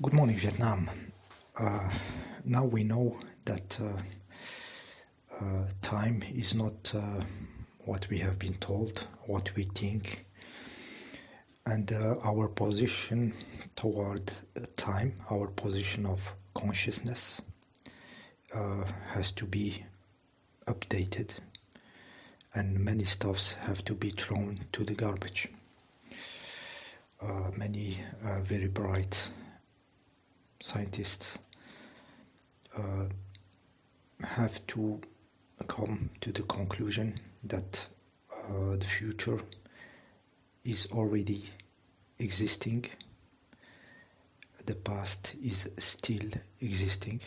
Good morning, Vietnam. Now we know that time is not what we have been told, what we think, and our position toward time, our position of consciousness has to be updated, and many stuffs have to be thrown to the garbage. Many very bright scientists have to come to the conclusion that the future is already existing, the past is still existing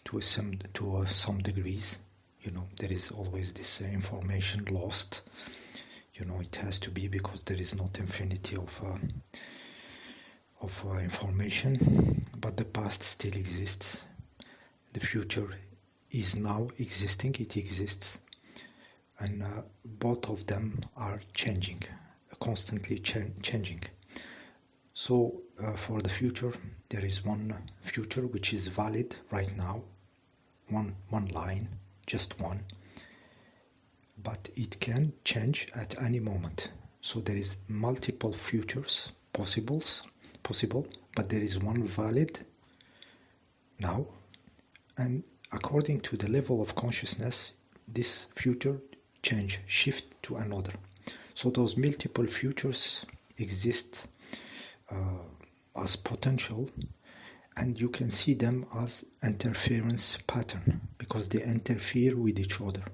to some degrees. You know, there is always this information lost. You know, it has to be, because there is not infinity of information, but the past still exists. The future is now existing, it exists, and both of them are changing, constantly changing. So for the future, there is one future which is valid right now, one line, just one, but it can change at any moment. So there is multiple futures possible, but there is one valid now, and according to the level of consciousness, this future shift to another. So those multiple futures exist as potential, and you can see them as interference pattern, because they interfere with each other.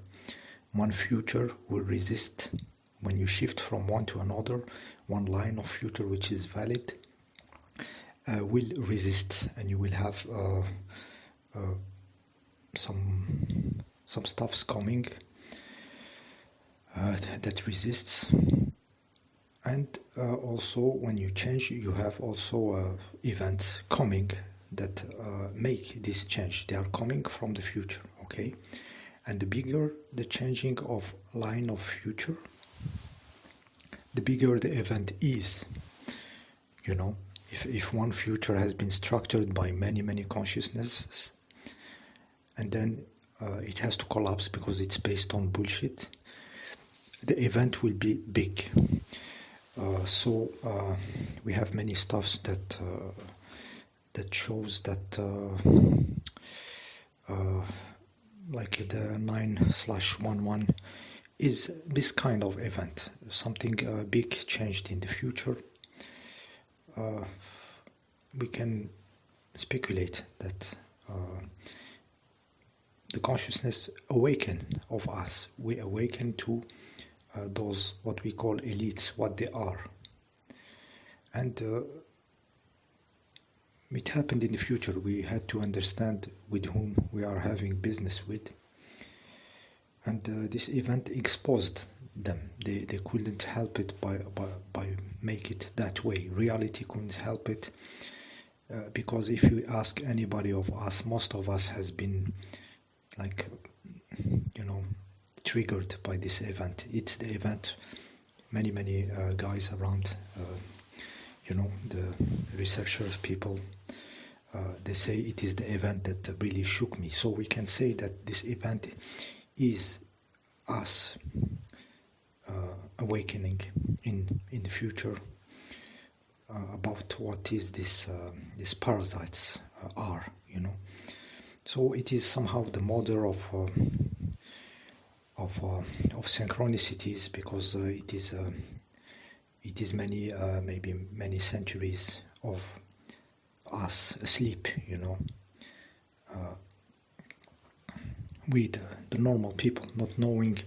One future will resist when you shift from one to another. One line of future which is valid will resist, and you will have some stuffs coming that resists. And also when you change, you have also events coming that make this change. They are coming from the future, okay? And the bigger the changing of line of future, the bigger the event is. You know, if one future has been structured by many consciousnesses, and then it has to collapse because it's based on bullshit, the event will be big. So we have many stuffs that shows that like the 9/11 is this kind of event. Something big changed in the future. We can speculate that the consciousness awaken of us. We awaken to those what we call elites, what they are. And it happened in the future. We had to understand with whom we are having business with. And this event exposed them. They couldn't help it by make it that way. Reality couldn't help it. Because if you ask anybody of us, most of us has been like, you know, triggered by this event. It's the event. Many guys around, you know, the researchers, people, they say it is the event that really shook me. So we can say that this event is us awakening in the future about what is this these parasites are, you know. So it is somehow the mother of synchronicities, because it is many maybe many centuries of us asleep, you know, with the normal people not knowing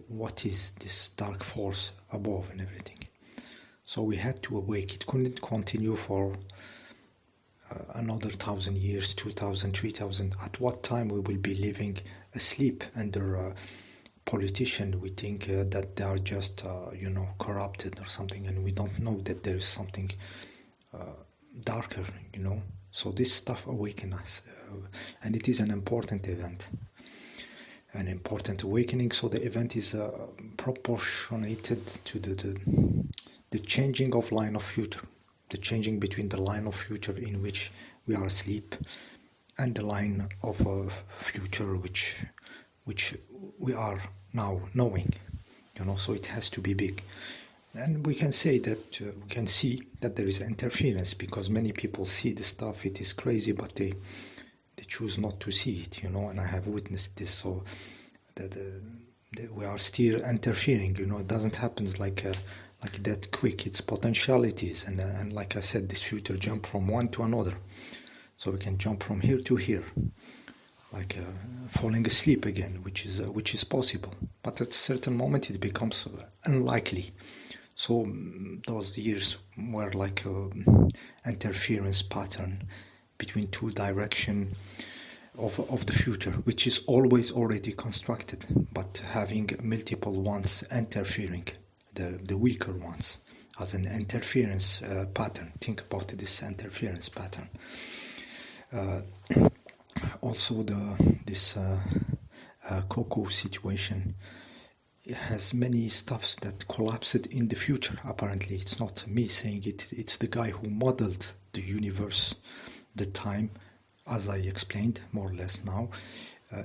what is this dark force above and everything. So we had to awake. It couldn't continue for another 1,000 years, 2,000, 3,000. At what time we will be living asleep under politicians? We think that they are just, you know, corrupted or something, and we don't know that there is something darker, you know. So this stuff awakens us, and it is an important event, an important awakening. So the event is proportionated to the changing of line of future. the changing between the line of future in which we are asleep and the line of a future which we are now knowing, so it has to be big. And we can say that we can see that there is interference, because many people see the stuff, it is crazy, but they choose not to see it, and I have witnessed this. So that we are still interfering, it doesn't happen like that quick. It's potentialities, and like I said, this future jump from one to another, so we can jump from here to here, like falling asleep again, which is possible, but at a certain moment it becomes unlikely. So those years were like interference pattern between two direction of the future, which is always already constructed, but having multiple ones interfering, the weaker ones, as an interference pattern. Think about this interference pattern. Also, this Coco situation, it has many stuffs that collapsed in the future. Apparently, it's not me saying it, it's the guy who modeled the universe, the time, as I explained more or less now.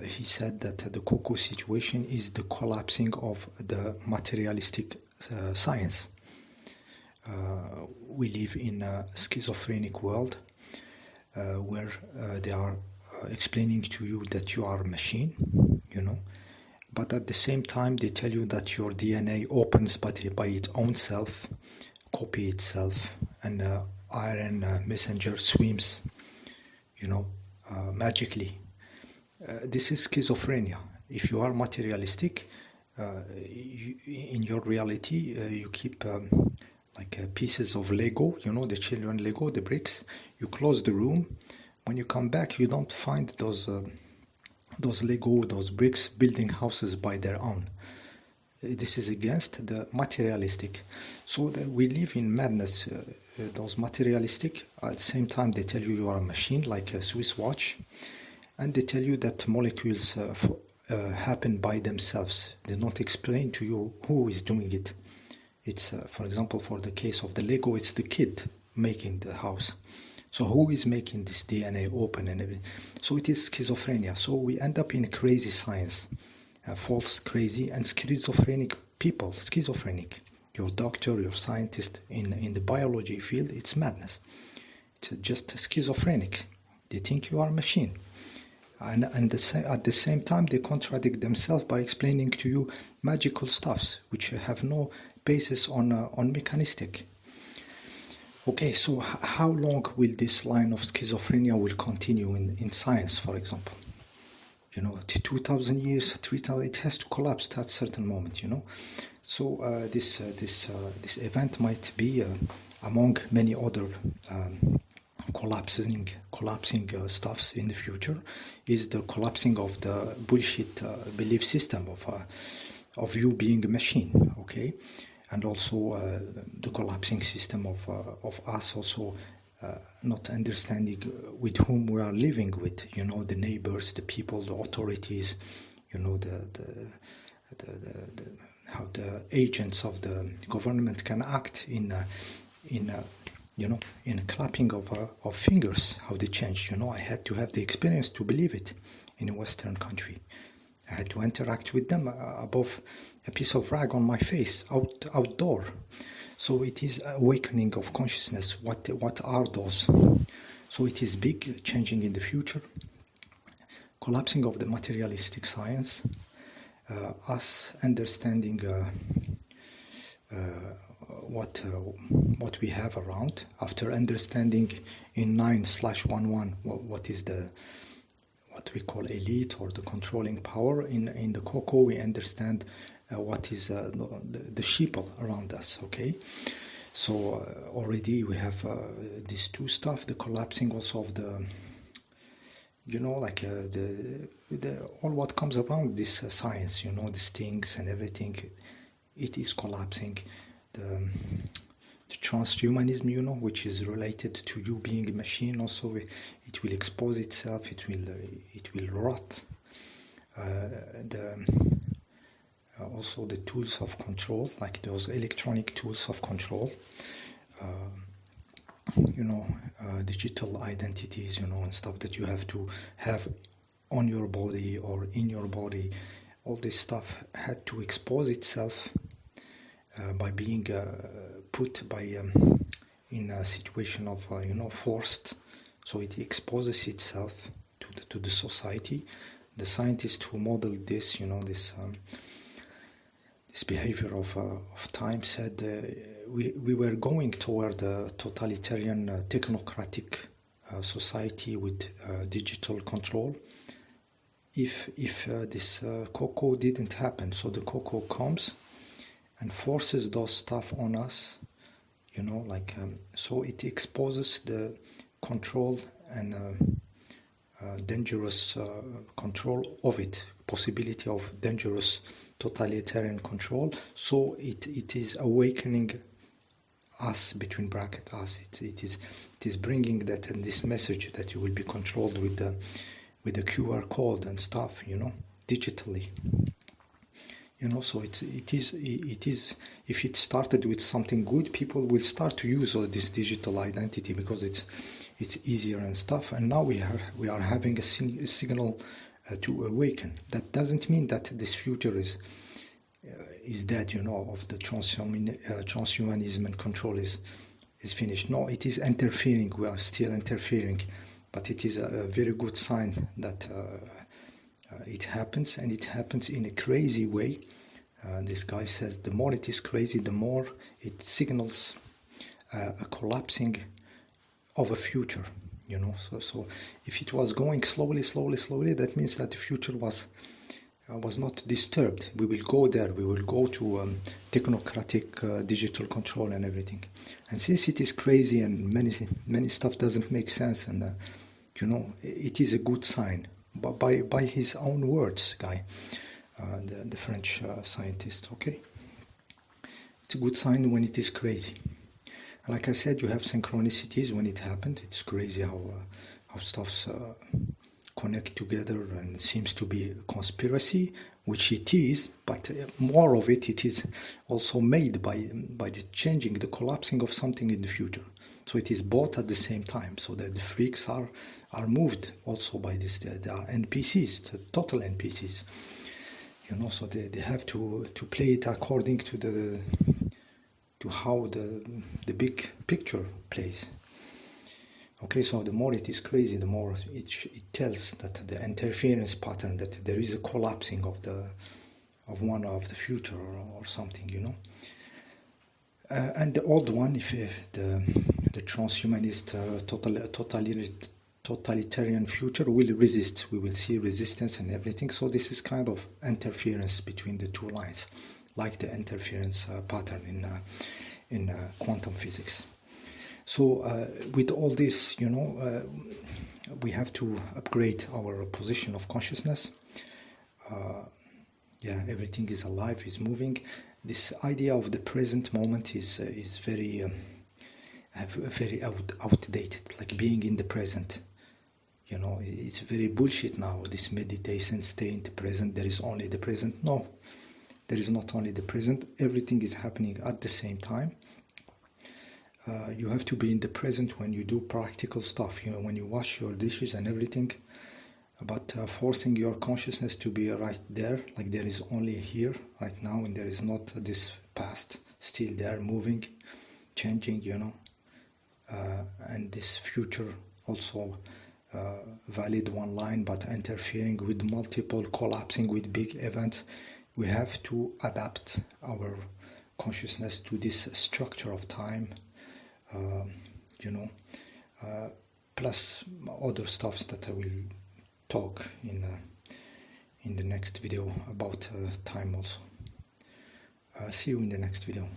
He said that the Coco situation is the collapsing of the materialistic science. We live in a schizophrenic world where they are explaining to you that you are a machine, but at the same time they tell you that your DNA opens by its own self, copy itself, and iron messenger swims, magically. This is schizophrenia. If you are materialistic, in your reality, you keep like pieces of Lego, the children Lego, the bricks. You close the room. When you come back, you don't find those Lego, those bricks building houses by their own. This is against the materialistic. So that we live in madness. Those materialistic, at the same time they tell you are a machine, like a Swiss watch, and they tell you that molecules happen by themselves. They don't explain to you who is doing it. It's, for example, for the case of the Lego, it's the kid making the house. So who is making this DNA open and everything? So it is schizophrenia. So we end up in crazy science, false crazy, and schizophrenic people. Schizophrenic. Your doctor, your scientist in the biology field, it's madness. It's just schizophrenic. They think you are a machine. And at the same time, they contradict themselves by explaining to you magical stuffs which have no basis on mechanistic. Okay, so how long will this line of schizophrenia will continue in science, for example? 2,000 years, 3,000, it has to collapse at a certain moment, So this event might be among many other collapsing stuffs in the future, is the collapsing of the bullshit belief system of you being a machine, okay? And also the collapsing system of us also not understanding with whom we are living with, the neighbors, the people, the authorities, how the agents of the government can act in clapping of fingers, how they change. I had to have the experience to believe it in a Western country. I had to interact with them above a piece of rag on my face, outdoor. So it is awakening of consciousness. What are those? So it is big, changing in the future, collapsing of the materialistic science, us understanding what we have around, after understanding in 9/11 what is what we call elite or the controlling power. In the Coco, we understand what is the sheeple around us, okay? So already we have these two stuff, the collapsing also of the, like all what comes around this science, the stings and everything, it is collapsing. The transhumanism, which is related to you being a machine, also it will expose itself, it will rot. Also the tools of control, like those electronic tools of control, digital identities, and stuff that you have to have on your body or in your body. All this stuff had to expose itself by being put in a situation of forced. So it exposes itself to the society. The scientists who modeled this, this behavior of time said we were going toward a totalitarian technocratic society with digital control if this cocoa didn't happen. So the cocoa comes and forces those stuff on us, so it exposes the control and dangerous control of it, possibility of dangerous totalitarian control. So it is awakening us, between bracket us. It is bringing that and this message that you will be controlled with the QR code and stuff, digitally. So it is if it started with something good, people will start to use all this digital identity because it's easier and stuff. And now we are having a signal to awaken. That doesn't mean that this future is dead, of the transhumanism and control is finished. No, it is interfering. We are still interfering, but it is a very good sign that it happens, and it happens in a crazy way. This guy says the more it is crazy, the more it signals a collapsing of a future. So if it was going slowly, that means that the future was not disturbed. We will go there. We will go to technocratic digital control and everything. And since it is crazy and many stuff doesn't make sense, and it is a good sign. But by his own words, guy, the French scientist. Okay, it's a good sign when it is crazy. Like I said, you have synchronicities when it happened. It's crazy how stuffs connect together, and it seems to be a conspiracy, which it is, but more of it is also made by the changing, the collapsing of something in the future. So it is both at the same time. So that the freaks are moved also by this. They are NPCs, total NPCs. So they have to play it according to how the big picture plays. Okay, so the more it is crazy, the more it tells that the interference pattern, that there is a collapsing of one of the future or something, and the old one, if the transhumanist totalitarian future will resist, we will see resistance and everything. So this is kind of interference between the two lines, like the interference pattern in quantum physics. So with all this, we have to upgrade our position of consciousness. Everything is alive, is moving. This idea of the present moment is very outdated, like being in the present. It's very bullshit now, this meditation, stay in the present, there is only the present. No, there is not only the present, everything is happening at the same time. You have to be in the present when you do practical stuff, when you wash your dishes and everything, but forcing your consciousness to be right there, like there is only here, right now, and there is not this past still there, moving, changing, and this future also valid one line, but interfering with multiple, collapsing with big events. We have to adapt our consciousness to this structure of time, plus other stuffs that I will talk in the next video about time also. See you in the next video.